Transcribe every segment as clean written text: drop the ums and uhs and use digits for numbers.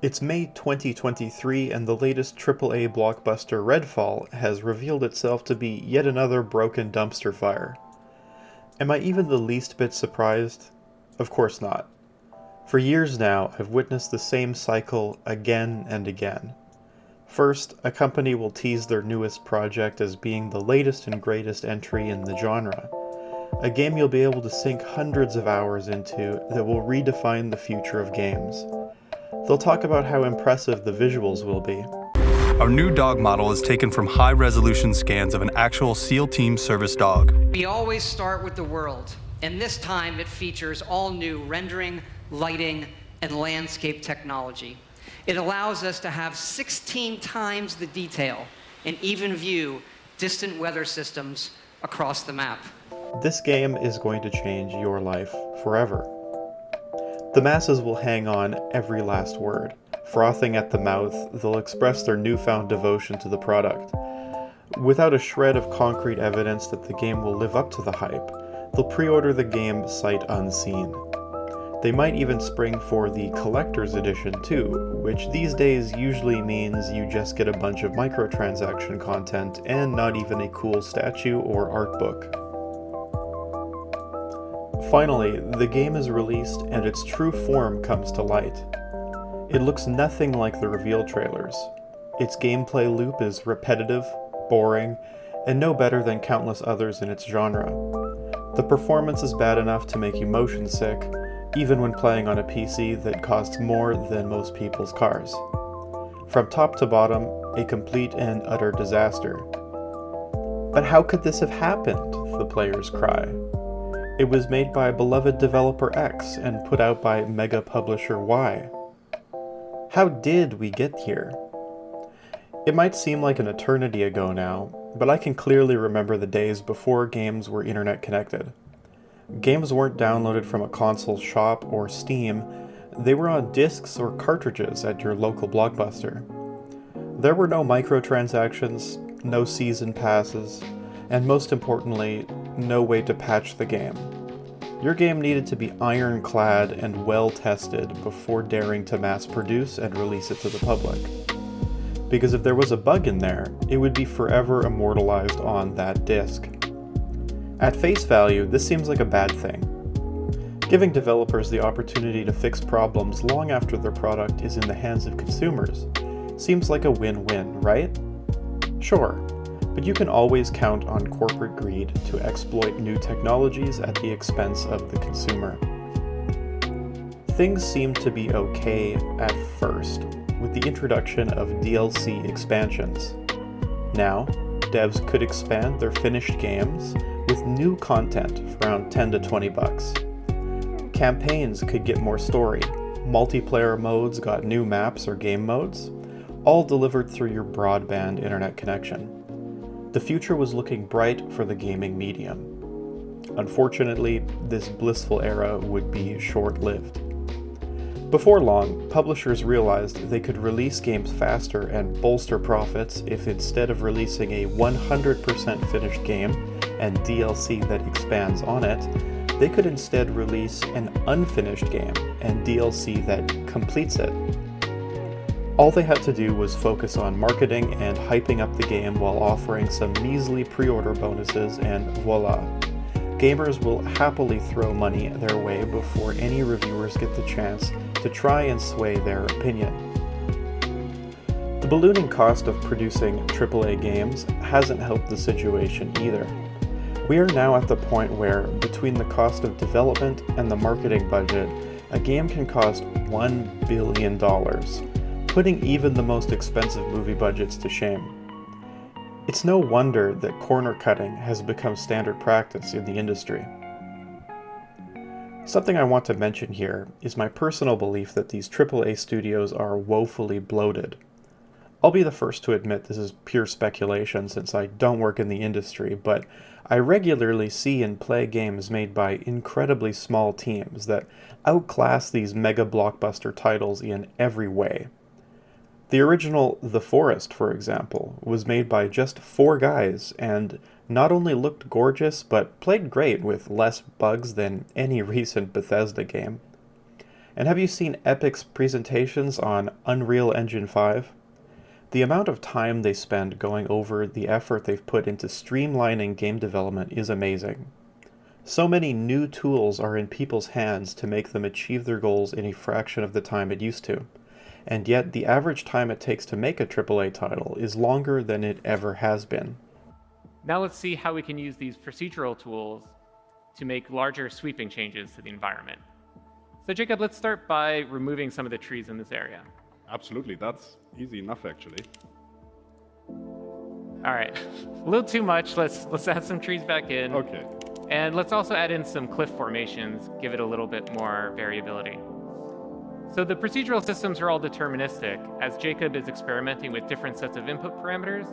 It's May 2023 and the latest AAA blockbuster Redfall has revealed itself to be yet another broken dumpster fire. Am I even the least bit surprised? Of course not. For years now, I've witnessed the same cycle again and again. First, a company will tease their newest project as being the latest and greatest entry in the genre, a game you'll be able to sink hundreds of hours into that will redefine the future of games. They'll talk about how impressive the visuals will be. Our new dog model is taken from high-resolution scans of an actual SEAL Team service dog. We always start with the world, and this time it features all new rendering, lighting, and landscape technology. It allows us to have 16 times the detail and even view distant weather systems across the map. This game is going to change your life forever. The masses will hang on every last word. Frothing at the mouth, they'll express their newfound devotion to the product. Without a shred of concrete evidence that the game will live up to the hype, they'll pre-order the game sight unseen. They might even spring for the collector's edition too, which these days usually means you just get a bunch of microtransaction content and not even a cool statue or art book. Finally, the game is released and its true form comes to light. It looks nothing like the reveal trailers. Its gameplay loop is repetitive, boring, and no better than countless others in its genre. The performance is bad enough to make you motion sick, even when playing on a PC that costs more than most people's cars. From top to bottom, a complete and utter disaster. But how could this have happened? The players cry. It was made by beloved developer X and put out by mega publisher Y. How did we get here? It might seem like an eternity ago now, but I can clearly remember the days before games were internet connected. Games weren't downloaded from a console shop or Steam, they were on discs or cartridges at your local Blockbuster. There were no microtransactions, no season passes, and most importantly, no way to patch the game. Your game needed to be ironclad and well-tested before daring to mass-produce and release it to the public. Because if there was a bug in there, it would be forever immortalized on that disc. At face value, this seems like a bad thing. Giving developers the opportunity to fix problems long after their product is in the hands of consumers seems like a win-win, right? Sure. But you can always count on corporate greed to exploit new technologies at the expense of the consumer. Things seemed to be okay at first, with the introduction of DLC expansions. Now, devs could expand their finished games with new content for around 10 to 20 bucks. Campaigns could get more story, multiplayer modes got new maps or game modes, all delivered through your broadband internet connection. The future was looking bright for the gaming medium. Unfortunately, this blissful era would be short-lived. Before long, publishers realized they could release games faster and bolster profits if instead of releasing a 100% finished game and DLC that expands on it, they could instead release an unfinished game and DLC that completes it. All they had to do was focus on marketing and hyping up the game while offering some measly pre-order bonuses, and voila. Gamers will happily throw money their way before any reviewers get the chance to try and sway their opinion. The ballooning cost of producing AAA games hasn't helped the situation either. We are now at the point where, between the cost of development and the marketing budget, a game can cost $1 billion. Putting even the most expensive movie budgets to shame. It's no wonder that corner cutting has become standard practice in the industry. Something I want to mention here is my personal belief that these AAA studios are woefully bloated. I'll be the first to admit this is pure speculation since I don't work in the industry, but I regularly see and play games made by incredibly small teams that outclass these mega blockbuster titles in every way. The original The Forest, for example, was made by just 4 guys and not only looked gorgeous, but played great with less bugs than any recent Bethesda game. And have you seen Epic's presentations on Unreal Engine 5? The amount of time they spend going over the effort they've put into streamlining game development is amazing. So many new tools are in people's hands to make them achieve their goals in a fraction of the time it used to. And yet the average time it takes to make a AAA title is longer than it ever has been. Now let's see how we can use these procedural tools to make larger sweeping changes to the environment. So Jacob, let's start by removing some of the trees in this area. Absolutely, that's easy enough actually. All right, a little too much. Let's add some trees back in. Okay. And let's also add in some cliff formations, give it a little bit more variability. So the procedural systems are all deterministic. As Jacob is experimenting with different sets of input parameters,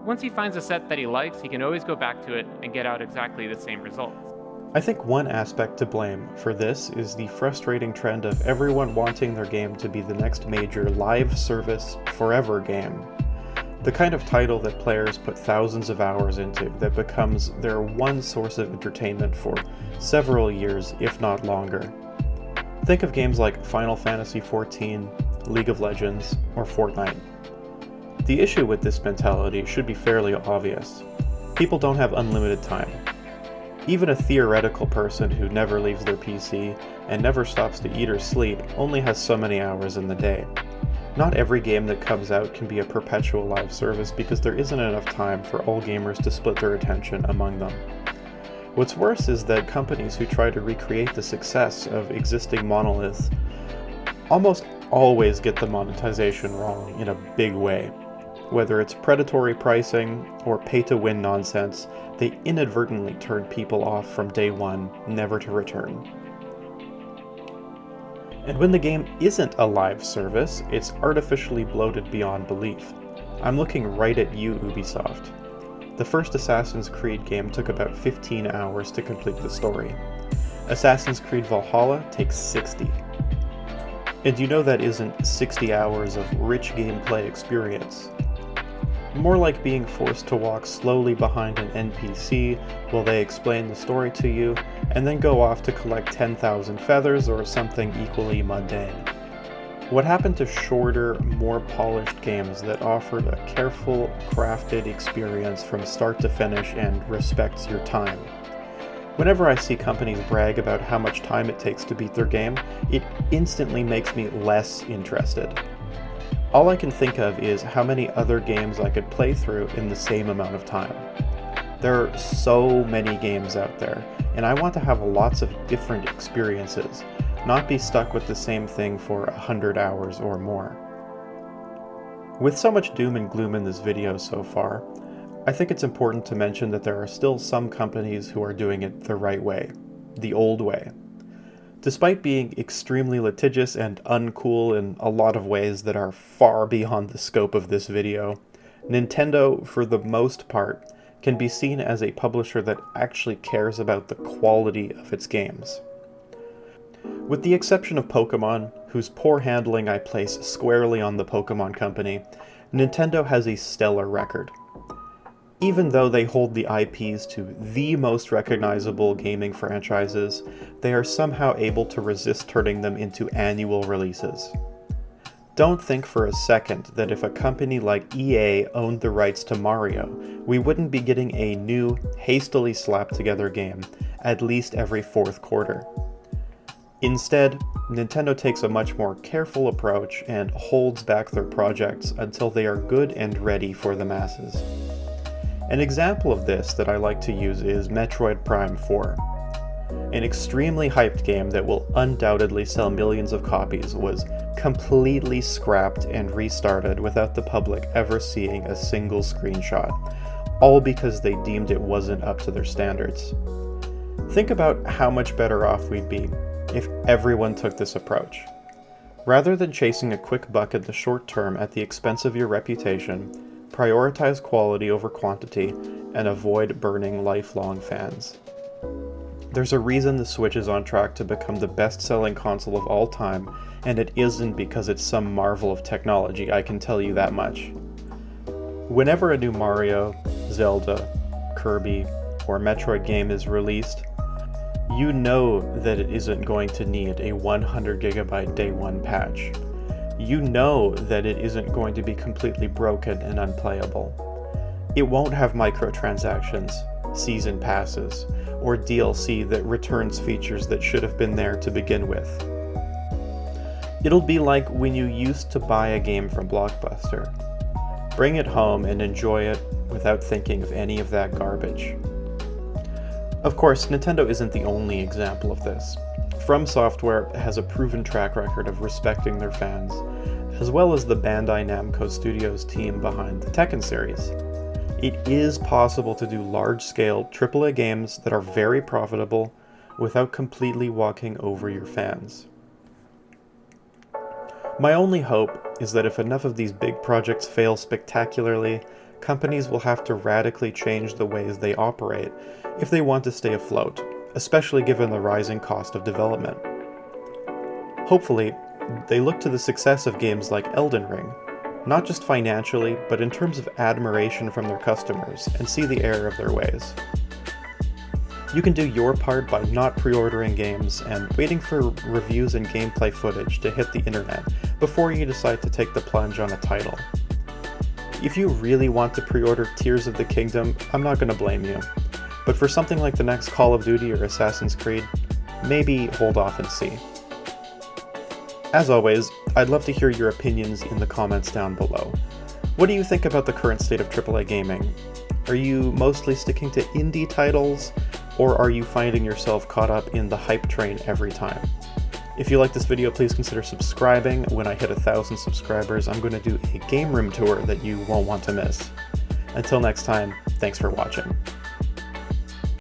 once he finds a set that he likes, he can always go back to it and get out exactly the same results. I think one aspect to blame for this is the frustrating trend of everyone wanting their game to be the next major live service forever game. The kind of title that players put thousands of hours into that becomes their one source of entertainment for several years, if not longer. Think of games like Final Fantasy XIV, League of Legends, or Fortnite. The issue with this mentality should be fairly obvious. People don't have unlimited time. Even a theoretical person who never leaves their PC and never stops to eat or sleep only has so many hours in the day. Not every game that comes out can be a perpetual live service because there isn't enough time for all gamers to split their attention among them. What's worse is that companies who try to recreate the success of existing monoliths almost always get the monetization wrong in a big way. Whether it's predatory pricing or pay-to-win nonsense, they inadvertently turn people off from day one, never to return. And when the game isn't a live service, it's artificially bloated beyond belief. I'm looking right at you, Ubisoft. The first Assassin's Creed game took about 15 hours to complete the story. Assassin's Creed Valhalla takes 60. And you know that isn't 60 hours of rich gameplay experience. More like being forced to walk slowly behind an NPC while they explain the story to you, and then go off to collect 10,000 feathers or something equally mundane. What happened to shorter, more polished games that offered a careful, crafted experience from start to finish and respects your time? Whenever I see companies brag about how much time it takes to beat their game, it instantly makes me less interested. All I can think of is how many other games I could play through in the same amount of time. There are so many games out there, and I want to have lots of different experiences, not be stuck with the same thing for 100 hours or more. With so much doom and gloom in this video so far, I think it's important to mention that there are still some companies who are doing it the right way, the old way. Despite being extremely litigious and uncool in a lot of ways that are far beyond the scope of this video, Nintendo, for the most part, can be seen as a publisher that actually cares about the quality of its games. With the exception of Pokemon, whose poor handling I place squarely on the Pokemon Company, Nintendo has a stellar record. Even though they hold the IPs to the most recognizable gaming franchises, they are somehow able to resist turning them into annual releases. Don't think for a second that if a company like EA owned the rights to Mario, we wouldn't be getting a new, hastily slapped together game at least every fourth quarter. Instead, Nintendo takes a much more careful approach and holds back their projects until they are good and ready for the masses. An example of this that I like to use is Metroid Prime 4. An extremely hyped game that will undoubtedly sell millions of copies was completely scrapped and restarted without the public ever seeing a single screenshot, all because they deemed it wasn't up to their standards. Think about how much better off we'd be if everyone took this approach. Rather than chasing a quick buck in the short term at the expense of your reputation, prioritize quality over quantity, and avoid burning lifelong fans. There's a reason the Switch is on track to become the best-selling console of all time, and it isn't because it's some marvel of technology, I can tell you that much. Whenever a new Mario, Zelda, Kirby, or Metroid game is released, You know that it isn't going to need a 100GB day one patch. You know that it isn't going to be completely broken and unplayable. It won't have microtransactions, season passes, or DLC that returns features that should have been there to begin with. It'll be like when you used to buy a game from Blockbuster. Bring it home and enjoy it without thinking of any of that garbage. Of course, Nintendo isn't the only example of this. From Software has a proven track record of respecting their fans, as well as the Bandai Namco Studios team behind the Tekken series. It is possible to do large-scale AAA games that are very profitable without completely walking over your fans. My only hope is that if enough of these big projects fail spectacularly, companies will have to radically change the ways they operate if they want to stay afloat, especially given the rising cost of development. Hopefully, they look to the success of games like Elden Ring, not just financially, but in terms of admiration from their customers, and see the error of their ways. You can do your part by not pre-ordering games and waiting for reviews and gameplay footage to hit the internet before you decide to take the plunge on a title. If you really want to pre-order Tears of the Kingdom, I'm not going to blame you. But for something like the next Call of Duty or Assassin's Creed, maybe hold off and see. As always, I'd love to hear your opinions in the comments down below. What do you think about the current state of AAA gaming? Are you mostly sticking to indie titles, or are you finding yourself caught up in the hype train every time? If you like this video, please consider subscribing. When I hit 1,000 subscribers, I'm going to do a game room tour that you won't want to miss. Until next time, thanks for watching.